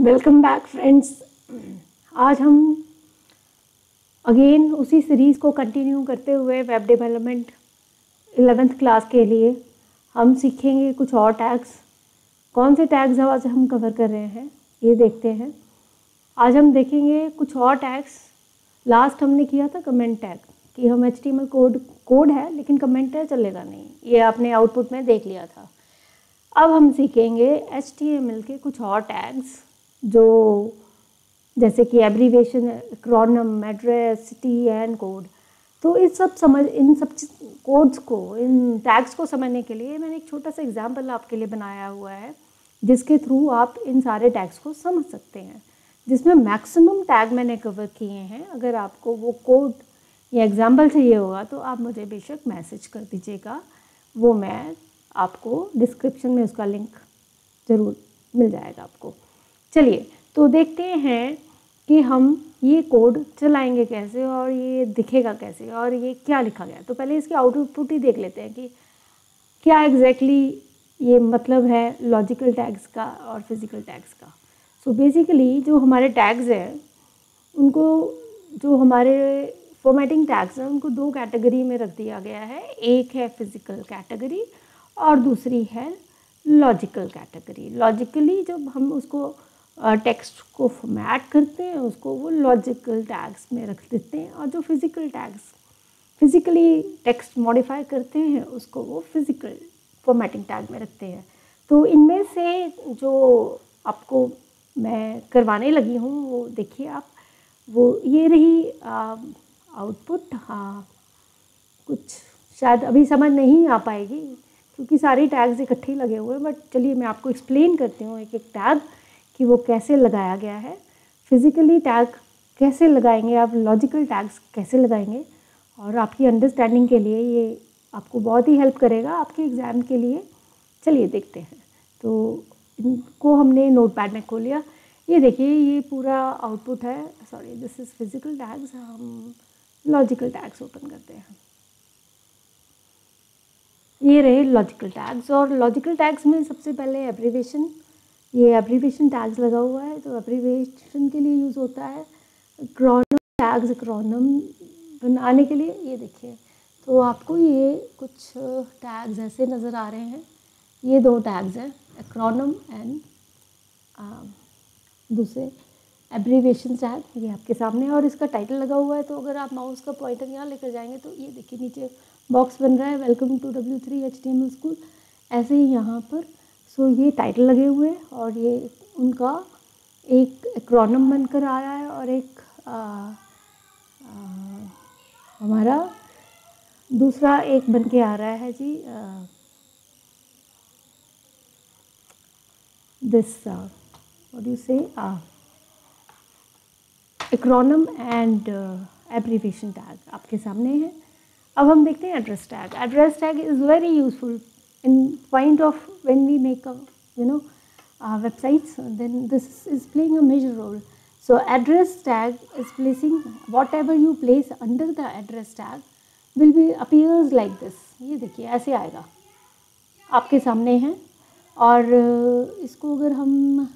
Welcome back friends. आज हम again उसी सीरीज़ को कंटिन्यू करते हुए वेब डेवलपमेंट 11th क्लास के लिए हम सीखेंगे कुछ और टैग्स। कौन से टैग्स आज हम कवर कर रहे हैं ये देखते हैं। आज हम देखेंगे कुछ और टैग्स। लास्ट हमने किया था कमेंट टैग कि हम HTML कोड है लेकिन कमेंट है चलेगा नहीं, ये आपने आउटपुट में देख लिया था। अब हम सीखेंगे HTML के कुछ और टैग्स जो जैसे कि abbreviation, acronym, address, city and code. तो इन सब कोड्स को, इन टैग्स को समझने के लिए मैंने एक छोटा सा एग्जांपल आपके लिए बनाया हुआ है जिसके थ्रू आप इन सारे टैग्स को समझ सकते हैं, जिसमें मैक्सिमम टैग मैंने कवर किए हैं। अगर आपको वो कोड या एग्जांपल चाहिए होगा तो आप मुझे बेशक मैसेज कर दीजिएगा, वो मैं आपको डिस्क्रिप्शन में उसका लिंक ज़रूर मिल जाएगा आपको। चलिए तो देखते हैं कि हम ये कोड चलाएंगे कैसे और ये दिखेगा कैसे और ये क्या लिखा गया। तो पहले इसकी आउटपुट ही देख लेते हैं कि क्या एग्जैक्टली ये मतलब है लॉजिकल टैग्स का और फिज़िकल टैग्स का। सो बेसिकली जो हमारे टैग्स हैं उनको, जो हमारे फॉर्मेटिंग टैग्स हैं उनको दो कैटेगरी में रख दिया गया है। एक है फिज़िकल कैटेगरी और दूसरी है लॉजिकल कैटेगरी। लॉजिकली जब हम उसको टेक्स्ट को फॉर्मेट करते हैं उसको वो लॉजिकल टैग्स में रख देते हैं, और जो physical tags physically text modify करते हैं उसको वो फिज़िकल फॉर्मेटिंग टैग में रखते हैं। तो इनमें से जो आपको मैं करवाने लगी हूँ वो देखिए आप, वो ये रही आउटपुट। हाँ, कुछ शायद अभी समझ नहीं आ पाएगी क्योंकि सारी टैग्स इकट्ठे ही लगे हुए हैं, बट चलिए मैं आपको एक्सप्लेन करती हूँ एक एक टैग कि वो कैसे लगाया गया है। फिज़िकली टैग कैसे लगाएंगे आप, लॉजिकल टैग्स कैसे लगाएंगे, और आपकी अंडरस्टैंडिंग के लिए ये आपको बहुत ही हेल्प करेगा आपके एग्ज़ाम के लिए। चलिए देखते हैं। तो इनको हमने नोटपैड में खोल लिया। ये देखिए ये पूरा आउटपुट है। Sorry, this is physical tags. हम लॉजिकल टैग्स ओपन करते हैं। ये रहे लॉजिकल टैग्स, और लॉजिकल टैग्स में सबसे पहले एब्रीवेशन, ये एब्रीवेशन टैग्स लगा हुआ है तो एब्रीवेशन के लिए यूज़ होता है। एक्रोनिम टैग्स, एक्रोनिम बनाने के लिए ये देखिए। तो आपको ये कुछ टैग्स ऐसे नज़र आ रहे हैं। ये दो टैग्स हैं, एक्रोनिम एंड दूसरे एब्रीवेशन टैग, ये आपके सामने, और इसका टाइटल लगा हुआ है। तो अगर आप माउस का पॉइंटर यहाँ लेकर जाएंगे तो ये देखिए नीचे बॉक्स बन रहा है, welcome to W3 HTML school, ऐसे ही यहाँ पर। सो ये टाइटल लगे हुए हैं और ये उनका एक एक्रोनिम बनकर आ रहा है और एक हमारा दूसरा एक बन के आ रहा है जी, दिस व्हाट यू से, एक्रोनिम एंड एब्रीवेशन टैग आपके सामने है। अब हम देखते हैं address tag. Address tag is very useful in point of when we make a websites, then this is playing a major role. So address tag is placing whatever you place under the address tag will be appears like this. ये देखिए ऐसे आएगा, आपके सामने है। और इसको अगर हम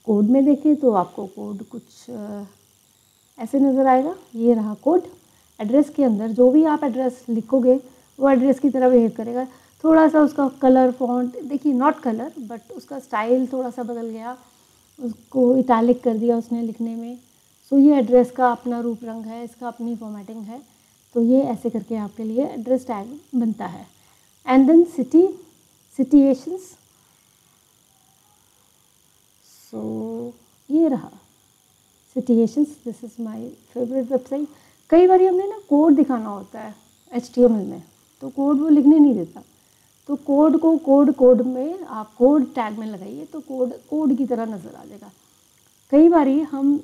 कोड में देखें तो आपको कोड कुछ ऐसे नज़र आएगा। ये रहा कोड। एड्रेस के अंदर जो भी आप एड्रेस लिखोगे वो एड्रेस की तरह बिहेव करेगा। थोड़ा सा उसका कलर, फॉन्ट देखिए, नॉट कलर बट उसका स्टाइल थोड़ा सा बदल गया, उसको इटैलिक कर दिया उसने लिखने में। सो ये एड्रेस का अपना रूप रंग है, इसका अपनी फॉर्मेटिंग है। तो ये ऐसे करके आपके लिए एड्रेस टैग बनता है। And then city, situations. So ये रहा situations. This is my favourite website. कई बार हमने ना कोड दिखाना होता है HTML में, तो कोड वो लिखने नहीं देता। तो कोड को कोड में आप कोड टैग में लगाइए तो कोड की तरह नज़र आ जाएगा। कई बार हम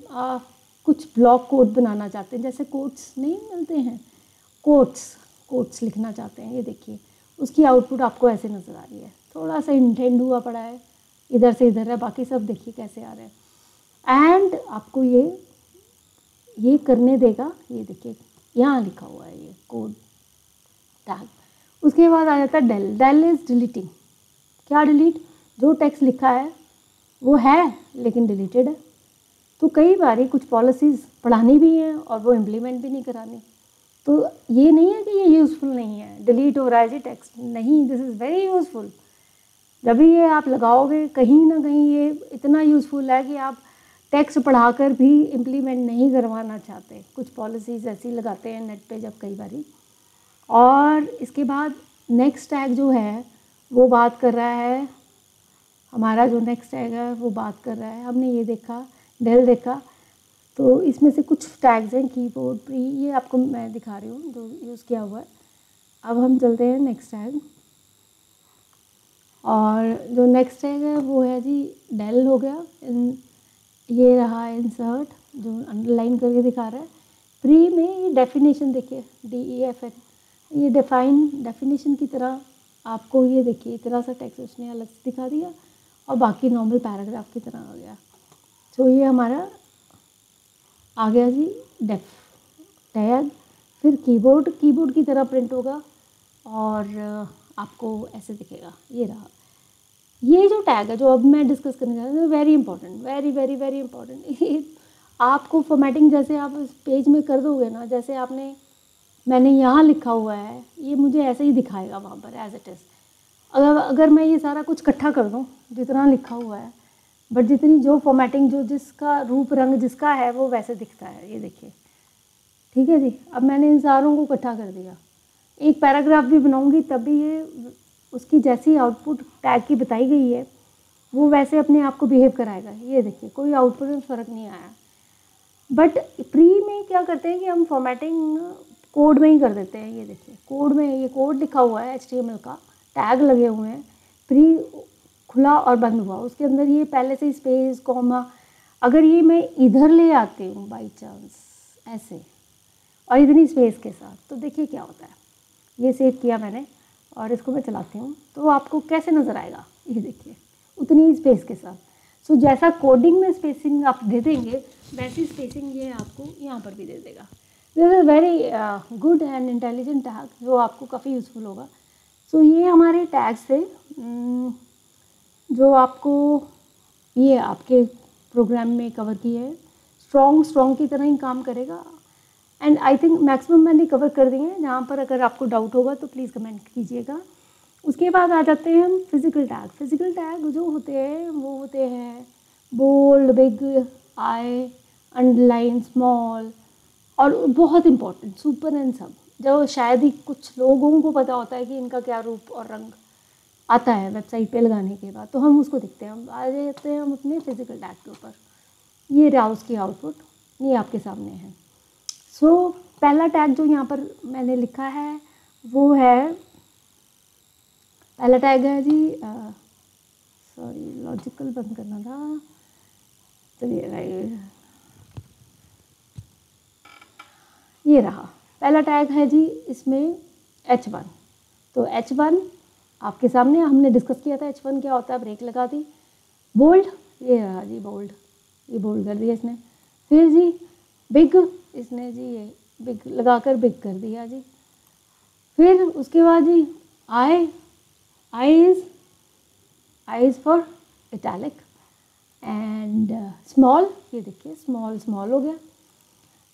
कुछ ब्लॉक कोड बनाना चाहते हैं, जैसे कोट्स नहीं मिलते हैं, कोट्स लिखना चाहते हैं। ये देखिए उसकी आउटपुट आपको ऐसे नज़र आ रही है। थोड़ा सा इंटेंड हुआ पड़ा है, इधर से इधर है, बाकी सब देखिए कैसे आ रहे हैं। एंड आपको ये करने देगा। ये देखिए यहाँ लिखा हुआ है ये कोड टैग। उसके बाद आ जाता है डेल। Del is deleting. क्या डिलीट? जो टेक्स्ट लिखा है वो है लेकिन डिलीटेड है। तो कई बार कुछ पॉलिसीज़ पढ़ानी भी हैं और वो इम्प्लीमेंट भी नहीं करानी। तो ये नहीं है कि ये यूज़फुल नहीं है, डिलीट हो रहा है जी टेक्स्ट, नहीं, दिस इज़ वेरी यूज़फुल। जब भी ये आप लगाओगे कहीं ना कहीं ये इतना यूज़फुल है कि आप टेक्स्ट पढ़ाकर भी इम्प्लीमेंट नहीं करवाना चाहते। कुछ पॉलिसीज़ ऐसी लगाते हैं नेट पे जब कई बारी। और इसके बाद नेक्स्ट टैग जो है वो बात कर रहा है, हमारा जो नेक्स्ट टैग है वो बात कर रहा है, हमने ये देखा डेल देखा, तो इसमें से कुछ टैग्स हैं कीबोर्ड प्री, ये आपको मैं दिखा रही हूँ जो यूज़ किया हुआ है। अब हम चलते हैं नेक्स्ट टैग, और जो नेक्स्ट टैग है वो है जी डेल हो गया। ये रहा इंसर्ट जो अंडरलाइन करके दिखा रहा है। प्री में ये डेफिनेशन देखिए DEFN, ये डेफिनेशन की तरह आपको ये देखिए इतना सा टेक्स्ट उसने अलग से दिखा दिया और बाकी नॉर्मल पैराग्राफ की तरह आ गया। तो ये हमारा आ गया जी डेफ टैग। फिर कीबोर्ड की तरह प्रिंट होगा और आपको ऐसे दिखेगा, ये रहा। ये जो टैग है जो अब मैं डिस्कस करने जा रही हूँ, very important, very very very important. आपको फॉर्मेटिंग जैसे आप इस पेज में कर दोगे ना, जैसे मैंने यहाँ लिखा हुआ है, ये मुझे ऐसे ही दिखाएगा वहाँ पर एज इट इज़। अगर मैं ये सारा कुछ इकट्ठा कर दूँ जितना लिखा हुआ है, बट जितनी जो फॉर्मेटिंग जो जिसका रूप रंग जिसका है वो वैसे दिखता है, ये देखिए, ठीक है जी। अब मैंने इन सारों को इकट्ठा कर दिया, एक पैराग्राफ भी बनाऊंगी तब भी ये उसकी जैसी आउटपुट टैग की बताई गई है वो वैसे अपने आप को बिहेव कराएगा। ये देखिए कोई आउटपुट में फ़र्क नहीं आया। बट प्री में क्या करते हैं कि हम फॉर्मेटिंग कोड में ही कर देते हैं। ये देखिए कोड में, ये कोड लिखा हुआ है HTML का, टैग लगे हुए हैं, प्री खुला और बंद हुआ, उसके अंदर ये पहले से स्पेस कॉमा, अगर ये मैं इधर ले आती हूँ बाई चांस ऐसे और इतनी स्पेस के साथ, तो देखिए क्या होता है। ये सेव किया मैंने और इसको मैं चलाती हूँ तो आपको कैसे नज़र आएगा, ये देखिए उतनी स्पेस के साथ। सो जैसा कोडिंग में स्पेसिंग आप दे देंगे वैसी स्पेसिंग ये आपको यहाँ पर भी दे देगा। This is very good and intelligent tag जो आपको काफ़ी यूज़फुल होगा। सो ये हमारे टैग्स थे जो आपको ये आपके प्रोग्राम में कवर किए हैं। स्ट्रॉन्ग की तरह ही काम करेगा एंड आई थिंक मैक्सिमम मैंने कवर कर दिए हैं। जहाँ पर अगर आपको डाउट होगा तो प्लीज़ कमेंट कीजिएगा। उसके बाद आ जाते हैं हम फिज़िकल टैग। फिज़िकल टैग जो होते हैं वो होते हैं बोल्ड, बिग, आई, अंडरलाइन, स्मॉल और बहुत इंपॉर्टेंट सुपर एंड सब, जो शायद ही कुछ लोगों को पता होता है कि इनका क्या रूप और रंग आता है वेबसाइट पे लगाने के बाद, तो हम उसको देखते हैं। हम आ जाते हैं हम अपने फिज़िकल टैग के ऊपर। ये रहा उसकी आउटपुट, ये आपके सामने है। सो पहला टैग जो यहाँ पर मैंने लिखा है वो है, पहला टैग है जी सॉरी लॉजिकल बंद करना था, चलिए राइट, ये रहा पहला टैग है जी इसमें H1। तो H1 आपके सामने हमने डिस्कस किया था H1 क्या होता है, ब्रेक लगा दी। बोल्ड, ये रहा जी बोल्ड, ये बोल्ड कर दिया इसने। फिर जी बिग, इसने जी ये बिग लगाकर बिग कर दिया जी। फिर उसके बाद जी I is for italic and small, ये देखिए स्मॉल हो गया।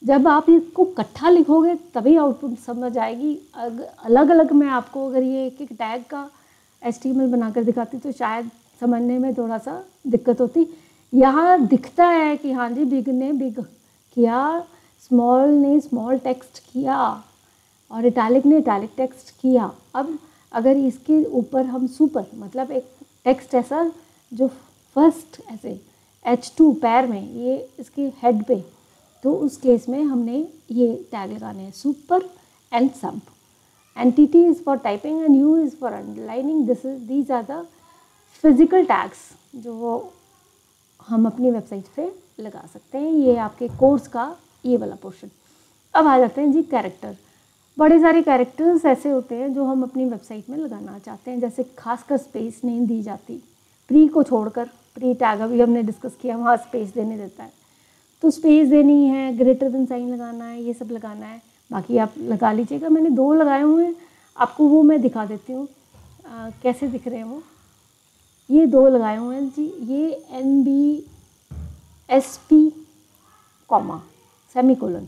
जब आप इसको इकट्ठा लिखोगे तभी आउटपुट समझ आएगी। अलग अलग मैं आपको अगर ये एक टैग का HTML बनाकर दिखाती तो शायद समझने में थोड़ा सा दिक्कत होती। यहाँ दिखता है कि हाँ जी बिग ने बिग किया, स्मॉल ने स्मॉल टेक्स्ट किया और इटैलिक ने इटैलिक टेक्स्ट किया। अब अगर इसके ऊपर हम सुपर मतलब एक टेक्स्ट ऐसा जो फर्स्ट ऐसे H2 पैर में ये इसके हेड पे, तो उस केस में हमने ये टैग लगाने हैं super and sub and TT is for typing and U is for underlining. These are the physical tags जो हम अपनी वेबसाइट पे लगा सकते हैं। ये आपके कोर्स का ये वाला पोर्शन। अब आ जाते हैं जी कैरेक्टर। बड़े सारे कैरेक्टर्स ऐसे होते हैं जो हम अपनी वेबसाइट में लगाना चाहते हैं, जैसे खासकर स्पेस नहीं दी जाती प्री को छोड़कर। प्री टैग अभी हमने डिस्कस किया, वहाँ स्पेस देने देता है, तो स्पेस देनी है, ग्रेटर देन साइन लगाना है, ये सब लगाना है। बाकी आप लगा लीजिएगा, मैंने 2 लगाए हुए हैं, आपको वो मैं दिखा देती हूँ कैसे दिख रहे हैं वो। ये 2 लगाए हुए हैं जी, ये NBSP कॉमा सेमीकोलन,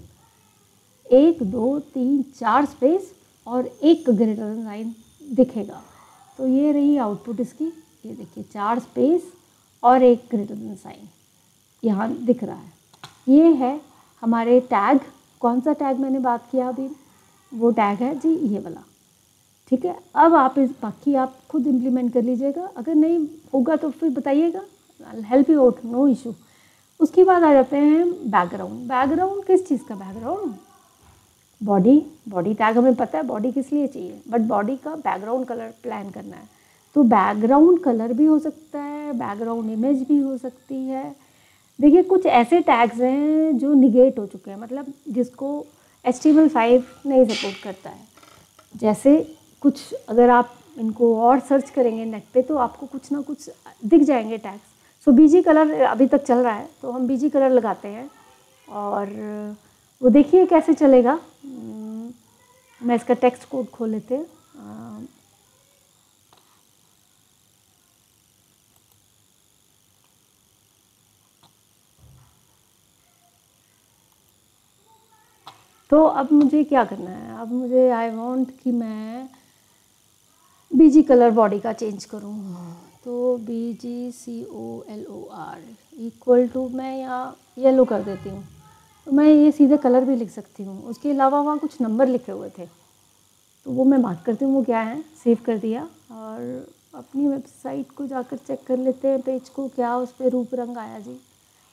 1 2 3 4 स्पेस और एक ग्रेटर देन साइन दिखेगा। तो ये रही आउटपुट इसकी, ये देखिए 4 स्पेस और एक ग्रेटर देन साइन यहाँ दिख रहा है। ये है हमारे टैग। कौन सा टैग मैंने बात किया अभी, वो टैग है जी ये वाला, ठीक है। अब आप इस बाकी आप खुद इम्प्लीमेंट कर लीजिएगा, अगर नहीं होगा तो फिर बताइएगा, help you out, no issue. उसके बाद आ जाते हैं बैकग्राउंड। बैकग्राउंड किस चीज़ का बैकग्राउंड, बॉडी टैग हमें पता है बॉडी किस लिए चाहिए, बट बॉडी का बैकग्राउंड कलर प्लान करना है। तो बैकग्राउंड कलर भी हो सकता है, बैकग्राउंड इमेज भी हो सकती है। देखिए कुछ ऐसे टैग्स हैं जो निगेट हो चुके हैं, मतलब जिसको HTML5 नहीं सपोर्ट करता है। जैसे कुछ अगर आप इनको और सर्च करेंगे नेट पे तो आपको कुछ ना कुछ दिख जाएंगे टैग्स। सो BG कलर अभी तक चल रहा है, तो हम BG कलर लगाते हैं और वो देखिए कैसे चलेगा। मैं इसका टेक्स्ट कोड खोल लेते हैं। तो अब मुझे क्या करना है, अब मुझे आई वांट कि मैं BG कलर बॉडी का चेंज करूँ। तो BGCOLOR इक्वल टू मैं यहाँ येलो कर देती हूँ। तो मैं ये सीधे कलर भी लिख सकती हूँ। उसके अलावा वहाँ कुछ नंबर लिखे हुए थे, तो वो मैं बात करती हूँ वो क्या है। सेव कर दिया और अपनी वेबसाइट को जाकर चेक कर लेते हैं पेज को, क्या उस पर रूप रंग आया जी,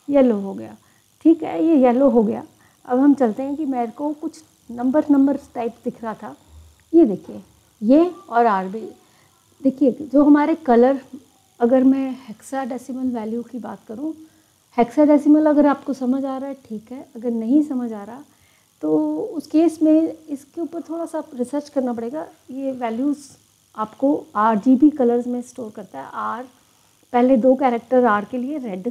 येलो हो गया। ठीक है, ये येलो हो गया। अब हम चलते हैं कि मेरे को कुछ नंबर टाइप दिख रहा था, ये देखिए ये और RB। देखिए जो हमारे कलर, अगर मैं हेक्साडेसिमल वैल्यू की बात करूं, हेक्साडेसिमल अगर आपको समझ आ रहा है ठीक है, अगर नहीं समझ आ रहा तो उस केस में इसके ऊपर थोड़ा सा रिसर्च करना पड़ेगा। ये वैल्यूज़ आपको RGB कलर्स में स्टोर करता है। R पहले 2 कैरेक्टर R के लिए रेड,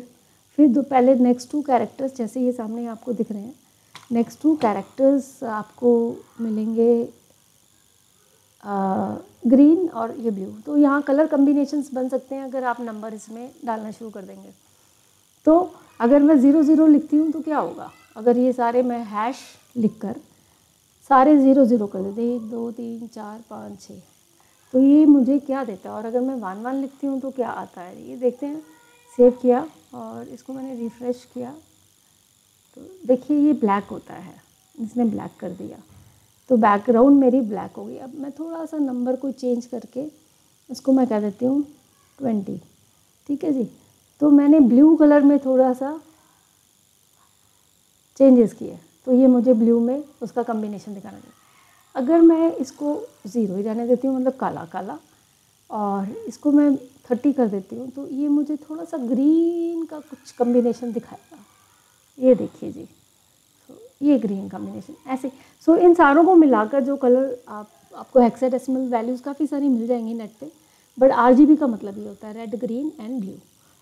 फिर पहले नेक्स्ट 2 कैरेक्टर्स जैसे ये सामने आपको दिख रहे हैं, नेक्स्ट 2 कैरेक्टर्स आपको मिलेंगे ग्रीन और ये ब्लू। तो यहाँ कलर कम्बिनेशंस बन सकते हैं अगर आप नंबर इसमें डालना शुरू कर देंगे। तो अगर मैं 0 0 लिखती हूँ तो क्या होगा, अगर ये सारे मैं हैश लिखकर सारे 0 0 कर देते, 1 2 3 4 5 6, तो ये मुझे क्या देता है। और अगर मैं 1 1 लिखती हूँ तो क्या आता है, ये देखते हैं। सेव किया और इसको मैंने रिफ़्रेश किया तो देखिए ये ब्लैक होता है, इसने ब्लैक कर दिया, तो बैकग्राउंड मेरी ब्लैक हो गई। अब मैं थोड़ा सा नंबर को चेंज करके इसको मैं कह देती हूँ 20, ठीक है जी। तो मैंने ब्लू कलर में थोड़ा सा चेंजेस किए, तो ये मुझे ब्लू में उसका कम्बिनेशन दिखाना चाहिए। अगर मैं इसको 0 ही रहने देती हूँ, मतलब काला काला, और इसको मैं 30 कर देती हूँ, तो ये मुझे थोड़ा सा ग्रीन का कुछ कम्बिनेशन दिखाएगा। ये देखिए जी, तो ये ग्रीन कॉम्बिनेशन ऐसे। सो इन सारों को मिलाकर जो कलर आपको हेक्साडेसिमल वैल्यूज़ काफ़ी सारी मिल जाएंगी नेट पे, बट RGB का मतलब ये होता है रेड ग्रीन एंड ब्लू,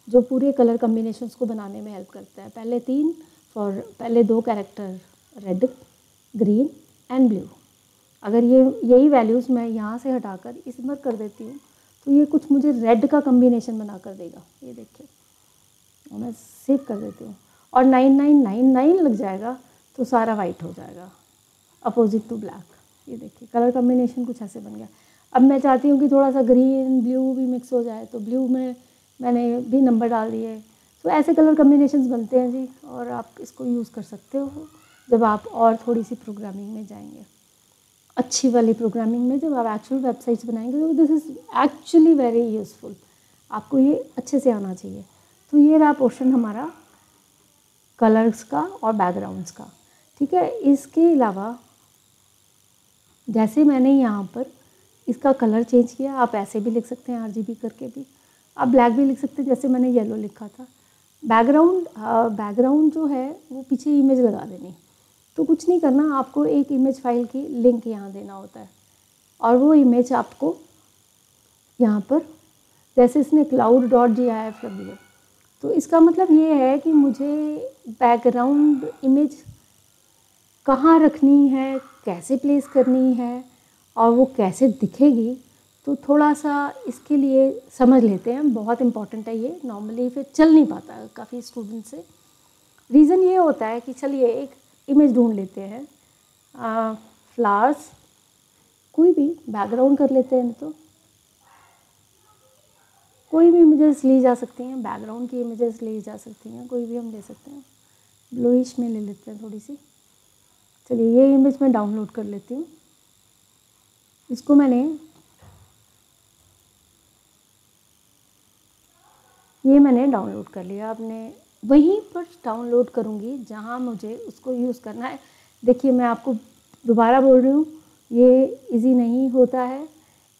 जो पूरे कलर कॉम्बिनेशंस को बनाने में हेल्प करता है। पहले 2 character red green and blue. अगर यही वैल्यूज़ मैं यहाँ से हटाकर इस पर कर देती हूँ तो ये कुछ मुझे रेड का कॉम्बिनेशन बना कर देगा। ये देखिए, और मैं सेव कर देती हूँ और 9999 लग जाएगा तो सारा वाइट हो जाएगा, अपोजिट टू ब्लैक। ये देखिए कलर कॉम्बिनेशन कुछ ऐसे बन गया। अब मैं चाहती हूँ कि थोड़ा सा ग्रीन ब्लू भी मिक्स हो जाए, तो ब्लू में मैंने भी नंबर डाल दिए। तो ऐसे कलर कॉम्बिनेशंस बनते हैं जी, और आप इसको यूज़ कर सकते हो जब आप और थोड़ी सी प्रोग्रामिंग में जाएंगे, अच्छी वाली प्रोग्रामिंग में, जब आप एक्चुअल वेबसाइट्स बनाएंगे। तो this is actually very useful, आपको ये अच्छे से आना चाहिए। तो ये रहा पोर्शन हमारा कलर्स का और बैकग्राउंड्स का, ठीक है। इसके अलावा जैसे मैंने यहाँ पर इसका कलर चेंज किया, आप ऐसे भी लिख सकते हैं RGB करके भी, आप ब्लैक भी लिख सकते हैं जैसे मैंने येलो लिखा था। बैकग्राउंड जो है वो पीछे इमेज लगा देनी, तो कुछ नहीं करना, आपको एक इमेज फाइल की लिंक यहाँ देना होता है, और वो इमेज आपको यहाँ पर, जैसे इसने cloud.gif लग दिया, तो इसका मतलब ये है कि मुझे बैकग्राउंड इमेज कहाँ रखनी है, कैसे प्लेस करनी है और वो कैसे दिखेगी, तो थोड़ा सा इसके लिए समझ लेते हैं, बहुत इम्पॉर्टेंट है ये। नॉर्मली फिर चल नहीं पाता है काफ़ी स्टूडेंट से। रीज़न ये होता है कि चलिए एक इमेज ढूंढ लेते हैं, फ्लावर्स, कोई भी बैकग्राउंड कर लेते हैं, तो कोई भी इमेजेस ली जा सकती हैं, बैकग्राउंड की इमेजेस ली जा सकती हैं, कोई भी हम ले सकते हैं। ब्लूइश में ले लेते हैं थोड़ी सी। चलिए ये इमेज मैं डाउनलोड कर लेती हूँ। इसको मैंने डाउनलोड कर लिया। आपने वहीं पर डाउनलोड करूँगी जहाँ मुझे उसको यूज़ करना है। देखिए मैं आपको दोबारा बोल रही हूँ, ये इजी नहीं होता है,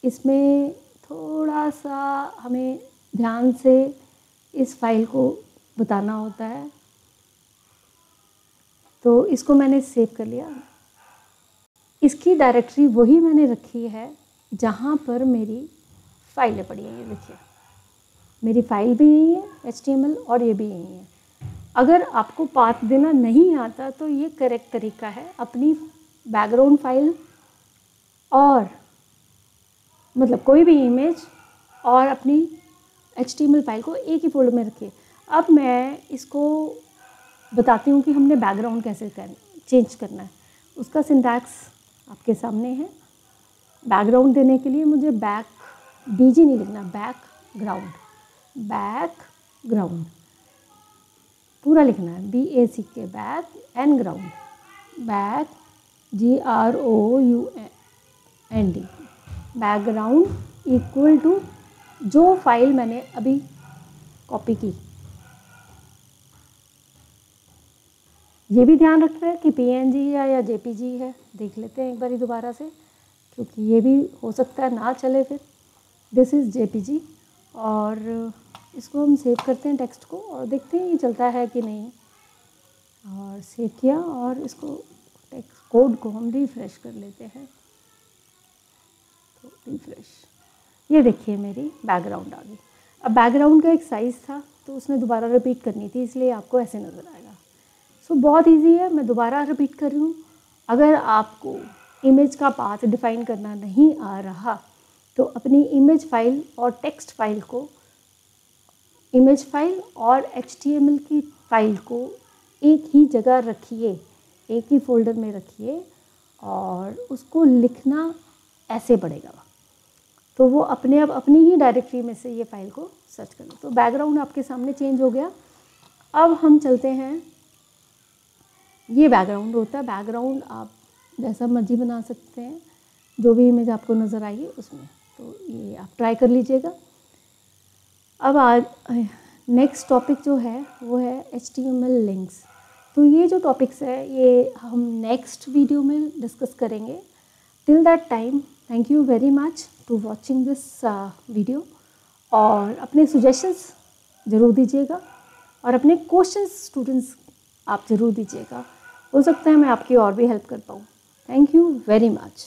इसमें थोड़ा सा हमें ध्यान से इस फाइल को बताना होता है। तो इसको मैंने सेव कर लिया। इसकी डायरेक्टरी वही मैंने रखी है जहाँ पर मेरी फाइलें पड़ी हैं। ये देखिए मेरी फाइल भी यही है HTML, और ये भी यही है। अगर आपको पाथ देना नहीं आता तो ये करेक्ट तरीका है, अपनी बैकग्राउंड फाइल और मतलब कोई भी इमेज और अपनी HTML फाइल को एक ही फोल्डर में रखिए। अब मैं इसको बताती हूँ कि हमने बैकग्राउंड कैसे चेंज करना है। उसका सिंटैक्स आपके सामने है। बैकग्राउंड देने के लिए मुझे BG नहीं लिखना, बैकग्राउंड पूरा लिखना है, BACK, back and ground, back GROUND, background equal to जो फाइल मैंने अभी कॉपी की। ये भी ध्यान रखना है कि PNG है या JPG है, देख लेते हैं एक बारी दोबारा से, क्योंकि ये भी हो सकता है ना चले फिर। दिस इज़ JPG, और इसको हम सेव करते हैं टेक्स्ट को और देखते हैं ये चलता है कि नहीं। और सेव किया और इसको टेक्स्ट कोड को हम रिफ़्रेश कर लेते हैं। तो रिफ़्रेश, ये देखिए मेरी बैकग्राउंड आ गई। अब बैकग्राउंड का एक साइज़ था तो उसने दोबारा रिपीट करनी थी, इसलिए आपको ऐसे नज़र आएगा। सो बहुत इजी है, मैं दोबारा रिपीट कर रही हूँ। अगर आपको इमेज का पाथ डिफ़ाइन करना नहीं आ रहा तो अपनी इमेज फाइल और टेक्स्ट फाइल को, इमेज फाइल और HTML की फ़ाइल को एक ही जगह रखिए, एक ही फोल्डर में रखिए, और उसको लिखना ऐसे पड़ेगा तो वो अपने आप अपनी ही डायरेक्टरी में से ये फाइल को सर्च कर लो। तो बैकग्राउंड आपके सामने चेंज हो गया। अब हम चलते हैं, ये बैकग्राउंड होता है। बैकग्राउंड आप जैसा मर्जी बना सकते हैं, जो भी इमेज आपको नज़र आएगी उसमें। तो ये आप ट्राई कर लीजिएगा। अब आज नेक्स्ट टॉपिक जो है वो है HTML लिंक्स। तो ये जो टॉपिक्स है ये हम नेक्स्ट वीडियो में डिस्कस करेंगे। Till that time, thank you very much to watching this video, और अपने सजेशंस ज़रूर दीजिएगा और अपने क्वेश्चंस स्टूडेंट्स आप ज़रूर दीजिएगा। हो सकता है मैं आपकी और भी हेल्प कर पाऊँ। Thank you very much.